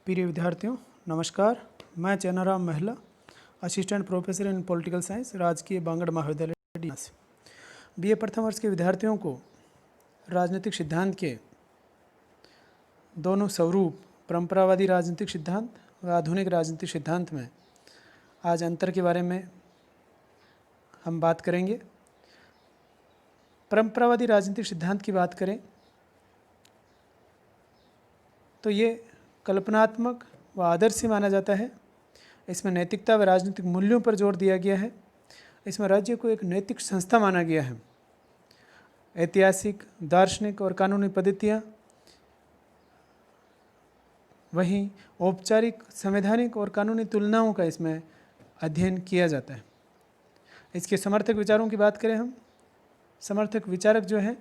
प्रिय विद्यार्थियों नमस्कार। मैं चैनाराम महिला, assistant professor in political science, राजकीय बांगड़ महाविद्यालय डीना से। बीए प्रथम वर्ष के विद्यार्थियों को राजनीतिक सिद्धांत के दोनों स्वरूप परंपरावादी राजनीतिक सिद्धांत व आधुनिक राजनीतिक सिद्धांत में आज अंतर के बारे में हम बात करेंगे। परंपरावादी राजनीतिक सिद्धांत की बात करें तो ये कल्पनात्मक व आदर्शी माना जाता है। इसमें नैतिकता व राजनीतिक मूल्यों पर जोर दिया गया है। इसमें राज्य को एक नैतिक संस्था माना गया है। ऐतिहासिक, दार्शनिक और कानूनी पद्धतियाँ, वहीं औपचारिक, संवैधानिक और कानूनी तुलनाओं का इसमें अध्ययन किया जाता है। इसके समर्थक विचारों की बात करें हम, समर्थक विचारक जो हैं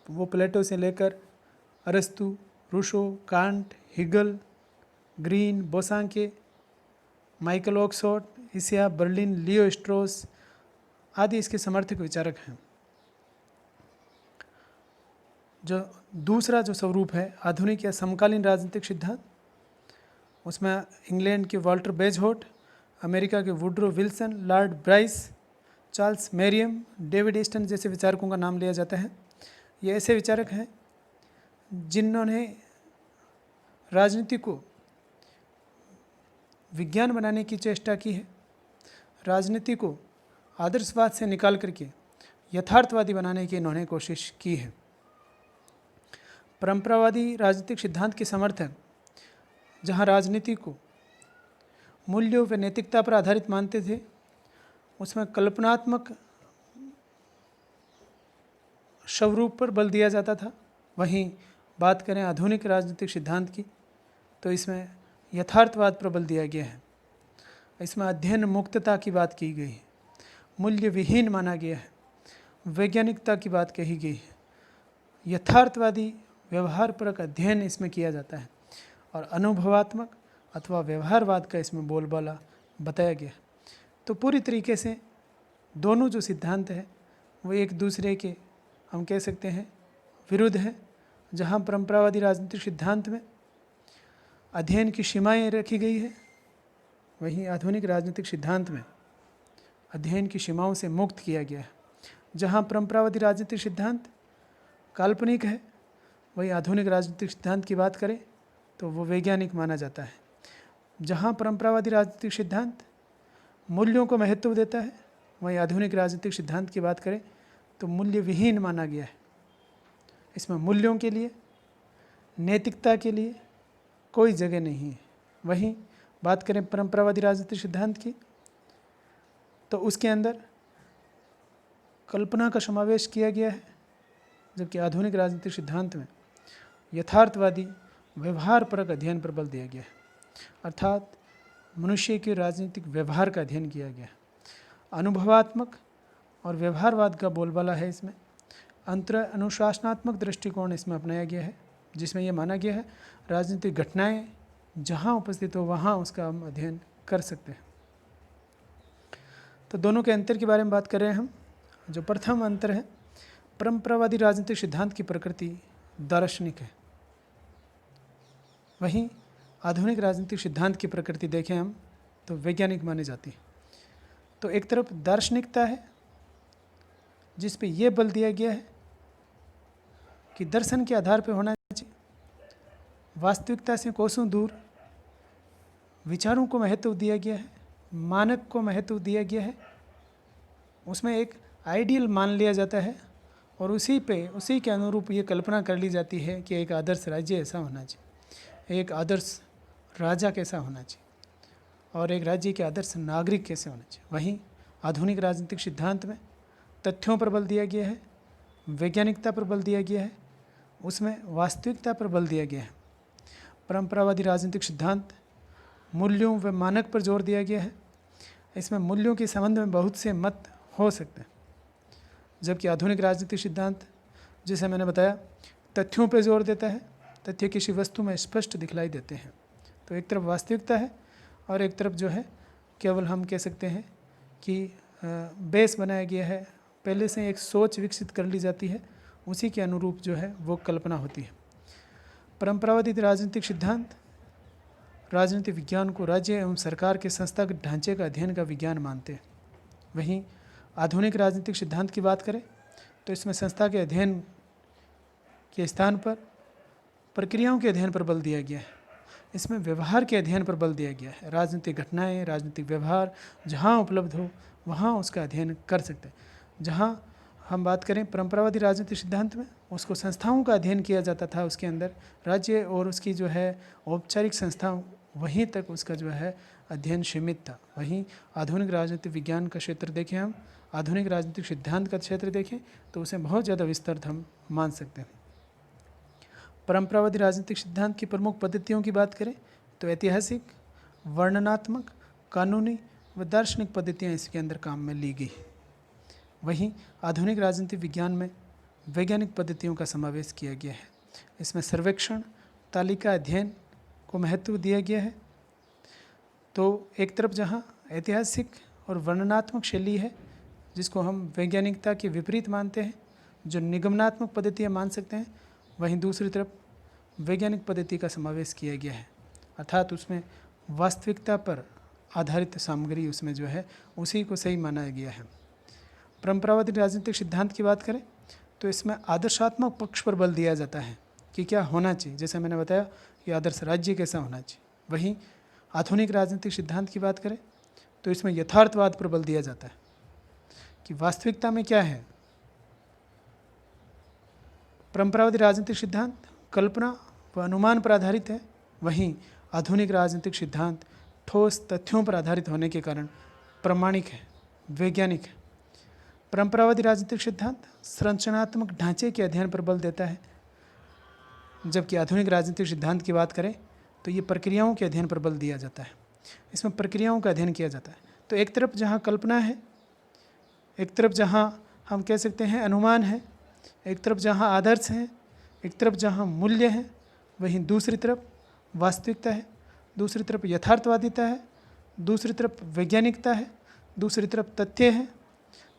वो प्लेटो से लेकर अरस्तु, Rousseau, Kant, Hegel, Green, Bosanquet, Michael Oakeshott, Isaiah Berlin, Leo Strauss आदि इसके समर्थक विचारक हैं। जो दूसरा जो स्वरूप है आधुनिक या समकालीन राजनीतिक सिद्धांत, उसमें इंग्लैंड के वाल्टर बेजहोट, अमेरिका के Woodrow Wilson, Lord Bryce, Charles Merriam, David Easton जैसे विचारकों का नाम लिया जाता है। ये ऐसे विचारक हैं जिन्होंने राजनीति को विज्ञान बनाने की चेष्टा की है, राजनीति को आदर्शवाद से निकाल करके यथार्थवादी बनाने की इन्होंने कोशिश की है। परंपरावादी राजनीतिक सिद्धांत के समर्थक जहाँ राजनीति को मूल्यों व नैतिकता पर आधारित मानते थे, उसमें कल्पनात्मक स्वरूप पर बल दिया जाता था। वहीं बात करें आधुनिक राजनीतिक सिद्धांत की तो इसमें यथार्थवाद पर बल दिया गया है। इसमें अध्ययन मुक्तता की बात की गई है, मूल्य विहीन माना गया है, वैज्ञानिकता की बात कही गई है, यथार्थवादी व्यवहारपरक अध्ययन इसमें किया जाता है और अनुभवात्मक अथवा व्यवहारवाद का इसमें बोलबाला बताया गया है। तो पूरी तरीके से दोनों जो सिद्धांत हैं वो एक दूसरे के हम कह सकते हैं विरुद्ध हैं। जहाँ परंपरावादी राजनीतिक सिद्धांत में अध्ययन की सीमाएं रखी गई है, वहीं आधुनिक राजनीतिक सिद्धांत में अध्ययन की सीमाओं से मुक्त किया गया है। जहाँ परंपरावादी राजनीतिक सिद्धांत काल्पनिक है, वहीं आधुनिक राजनीतिक सिद्धांत की बात करें तो वो वैज्ञानिक माना जाता है। जहाँ परंपरावादी राजनीतिक सिद्धांत मूल्यों को महत्व देता है, वहीं आधुनिक राजनीतिक सिद्धांत की बात करें तो मूल्य विहीन माना गया है। इसमें मूल्यों के लिए, नैतिकता के लिए कोई जगह नहीं है। वहीं बात करें परंपरावादी राजनीतिक सिद्धांत की तो उसके अंदर कल्पना का समावेश किया गया है, जबकि आधुनिक राजनीतिक सिद्धांत में यथार्थवादी व्यवहारपरक अध्ययन पर बल दिया गया है, अर्थात मनुष्य के राजनीतिक व्यवहार का अध्ययन किया गया है। अनुभवात्मक और व्यवहारवाद का बोलबाला है। इसमें अंतर अनुशासनात्मक दृष्टिकोण इसमें अपनाया गया है, जिसमें यह माना गया है राजनीतिक घटनाएं जहां उपस्थित हो वहां उसका हम अध्ययन कर सकते हैं। तो दोनों के अंतर के बारे में बात कर रहे हैं हम। जो प्रथम अंतर है, परंपरावादी राजनीतिक सिद्धांत की प्रकृति दार्शनिक है, वहीं आधुनिक राजनीतिक सिद्धांत की प्रकृति देखें हम तो वैज्ञानिक मानी जाती है। तो एक तरफ दार्शनिकता है जिस पे ये बल दिया गया है कि दर्शन के आधार पर होना चाहिए, वास्तविकता से कोसों दूर विचारों को महत्व दिया गया है, मानक को महत्व दिया गया है, उसमें एक आइडियल मान लिया जाता है और उसी के अनुरूप ये कल्पना कर ली जाती है कि एक आदर्श राज्य ऐसा होना चाहिए, एक आदर्श राजा कैसा होना चाहिए और एक राज्य के आदर्श नागरिक कैसे होना चाहिए। वहीं आधुनिक राजनीतिक सिद्धांत में तथ्यों पर बल दिया गया है, वैज्ञानिकता पर बल दिया गया है, उसमें वास्तविकता पर बल दिया गया है। परंपरावादी राजनीतिक सिद्धांत मूल्यों व मानक पर जोर दिया गया है। इसमें मूल्यों के संबंध में बहुत से मत हो सकते हैं, जबकि आधुनिक राजनीतिक सिद्धांत जैसे मैंने बताया तथ्यों पर जोर देता है। तथ्य किसी वस्तु में स्पष्ट दिखलाई देते हैं। तो एक तरफ वास्तविकता है और एक तरफ जो है केवल हम कह सकते हैं कि बेस बनाया गया है, पहले से एक सोच विकसित कर ली जाती है, उसी के अनुरूप जो है वो कल्पना होती है। परंपरावादी राजनीतिक सिद्धांत राजनीतिक विज्ञान को राज्य एवं सरकार के संस्थागत ढांचे का अध्ययन का विज्ञान मानते हैं। वहीं आधुनिक राजनीतिक सिद्धांत की बात करें तो इसमें संस्था के अध्ययन के स्थान पर प्रक्रियाओं के अध्ययन पर बल दिया गया है। इसमें व्यवहार के अध्ययन पर बल दिया गया है। राजनीतिक घटनाएं, राजनीतिक व्यवहार जहां उपलब्ध हो वहां उसका अध्ययन कर सकते हैं। जहां हम बात करें परंपरावादी राजनीतिक सिद्धांत में, उसको संस्थाओं का अध्ययन किया जाता था, उसके अंदर राज्य और उसकी जो है औपचारिक संस्थाओं वहीं तक उसका जो है अध्ययन सीमित था। वहीं आधुनिक राजनीतिक विज्ञान का क्षेत्र देखें, हम आधुनिक राजनीतिक सिद्धांत का क्षेत्र देखें तो उसे बहुत ज़्यादा विस्तृत हम मान सकते हैं। परंपरावादी राजनीतिक सिद्धांत की प्रमुख पद्धतियों की बात करें तो ऐतिहासिक, वर्णनात्मक, कानूनी व दार्शनिक पद्धतियाँ इसके अंदर काम में ली गई। वहीं आधुनिक राजनीतिक विज्ञान में वैज्ञानिक पद्धतियों का समावेश किया गया है। इसमें सर्वेक्षण, तालिका अध्ययन को महत्व दिया गया है। तो एक तरफ जहाँ ऐतिहासिक और वर्णनात्मक शैली है जिसको हम वैज्ञानिकता के विपरीत मानते हैं, जो निगमनात्मक पद्धतियाँ मान सकते हैं, वहीं दूसरी तरफ वैज्ञानिक पद्धति का समावेश किया गया है, अर्थात उसमें वास्तविकता पर आधारित सामग्री उसमें जो है उसी को सही माना गया है। परंपरावादी राजनीतिक सिद्धांत की बात करें तो इसमें आदर्शात्मक पक्ष पर बल दिया जाता है कि क्या होना चाहिए, जैसे मैंने बताया कि आदर्श राज्य कैसा होना चाहिए। वहीं आधुनिक राजनीतिक सिद्धांत की बात करें तो इसमें यथार्थवाद पर बल दिया जाता है कि वास्तविकता में क्या है। परंपरावादी राजनीतिक सिद्धांत कल्पना व अनुमान पर आधारित है, वहीं आधुनिक राजनीतिक सिद्धांत ठोस तथ्यों पर आधारित होने के कारण प्रामाणिक है, वैज्ञानिक है। परंपरावादी राजनीतिक सिद्धांत संरचनात्मक ढांचे के अध्ययन पर बल देता है, जबकि आधुनिक राजनीतिक सिद्धांत की बात करें तो ये प्रक्रियाओं के अध्ययन पर बल दिया जाता है। इसमें प्रक्रियाओं का अध्ययन किया जाता है। तो एक तरफ जहाँ कल्पना है, एक तरफ जहाँ हम कह सकते हैं अनुमान है, एक तरफ जहाँ आदर्श है, एक तरफ जहाँ मूल्य है, वहीं दूसरी तरफ वास्तविकता है, दूसरी तरफ यथार्थवादिता है, दूसरी तरफ वैज्ञानिकता है, दूसरी तरफ तथ्य है,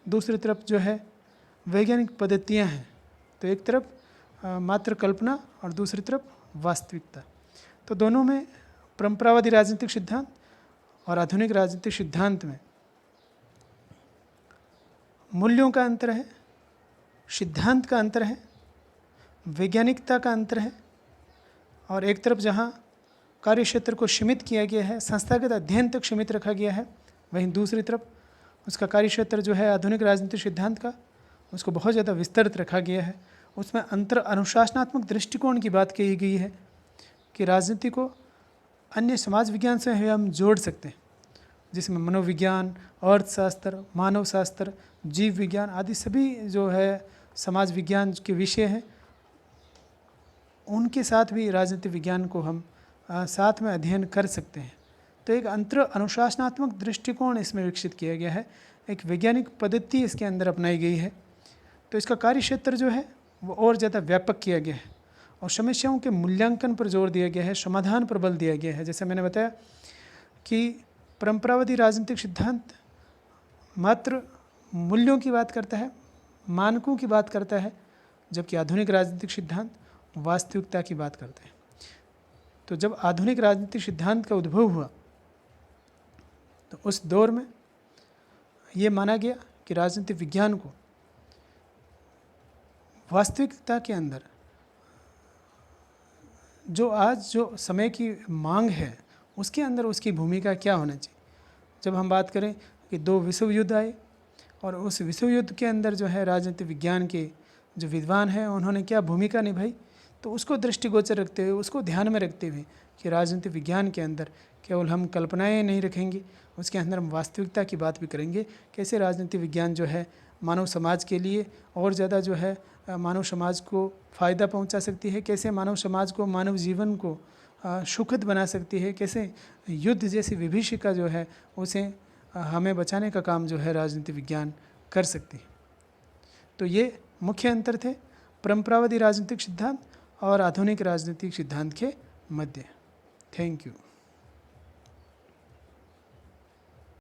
दूसरी तरफ जो है वैज्ञानिक पद्धतियाँ हैं। तो एक तरफ मात्र कल्पना और दूसरी तरफ वास्तविकता। तो दोनों में परंपरावादी राजनीतिक सिद्धांत और आधुनिक राजनीतिक सिद्धांत में मूल्यों का अंतर है, सिद्धांत का अंतर है, वैज्ञानिकता का अंतर है। और एक तरफ जहाँ कार्यक्षेत्र को सीमित किया गया है, संस्थागत अध्ययन तक सीमित रखा गया है, वहीं दूसरी तरफ उसका कार्यक्षेत्र जो है आधुनिक राजनीतिक सिद्धांत का, उसको बहुत ज़्यादा विस्तृत रखा गया है। उसमें अंतर अनुशासनात्मक दृष्टिकोण की बात कही गई है कि राजनीति को अन्य समाज विज्ञान से हम जोड़ सकते हैं, जिसमें मनोविज्ञान, अर्थशास्त्र, मानव शास्त्र, जीव विज्ञान आदि सभी जो है समाज विज्ञान के विषय हैं, उनके साथ भी राजनीति विज्ञान को हम साथ में अध्ययन कर सकते हैं। तो एक अंतर अनुशासनात्मक दृष्टिकोण इसमें विकसित किया गया है, एक वैज्ञानिक पद्धति इसके अंदर अपनाई गई है। तो इसका कार्यक्षेत्र जो है वो और ज़्यादा व्यापक किया गया है और समस्याओं के मूल्यांकन पर जोर दिया गया है, समाधान पर बल दिया गया है। जैसे मैंने बताया कि परंपरावादी राजनीतिक सिद्धांत मात्र मूल्यों की बात करता है, मानकों की बात करता है, जबकि आधुनिक राजनीतिक सिद्धांत वास्तविकता की बात करते हैं। तो जब आधुनिक राजनीतिक सिद्धांत का उद्भव हुआ तो उस दौर में ये माना गया कि राजनीतिक विज्ञान को वास्तविकता के अंदर जो समय की मांग है उसके अंदर उसकी भूमिका क्या होना चाहिए। जब हम बात करें कि 2 विश्व युद्ध आए और उस विश्व युद्ध के अंदर जो है राजनीतिक विज्ञान के जो विद्वान हैं उन्होंने क्या भूमिका निभाई, तो उसको दृष्टिगोचर रखते हुए, उसको ध्यान में रखते हुए कि राजनीतिक विज्ञान के अंदर केवल हम कल्पनाएं नहीं रखेंगे, उसके अंदर हम वास्तविकता की बात भी करेंगे। कैसे राजनीतिक विज्ञान जो है मानव समाज के लिए और ज़्यादा जो है मानव समाज को फ़ायदा पहुंचा सकती है, कैसे मानव समाज को, मानव जीवन को सुखद बना सकती है, कैसे युद्ध जैसी विभीषिका जो है उसे हमें बचाने का काम जो है राजनीतिक विज्ञान कर सकती है। तो ये मुख्य अंतर थे परंपरावादी राजनीतिक सिद्धांत और आधुनिक राजनीतिक सिद्धांत के मध्य। Thank you.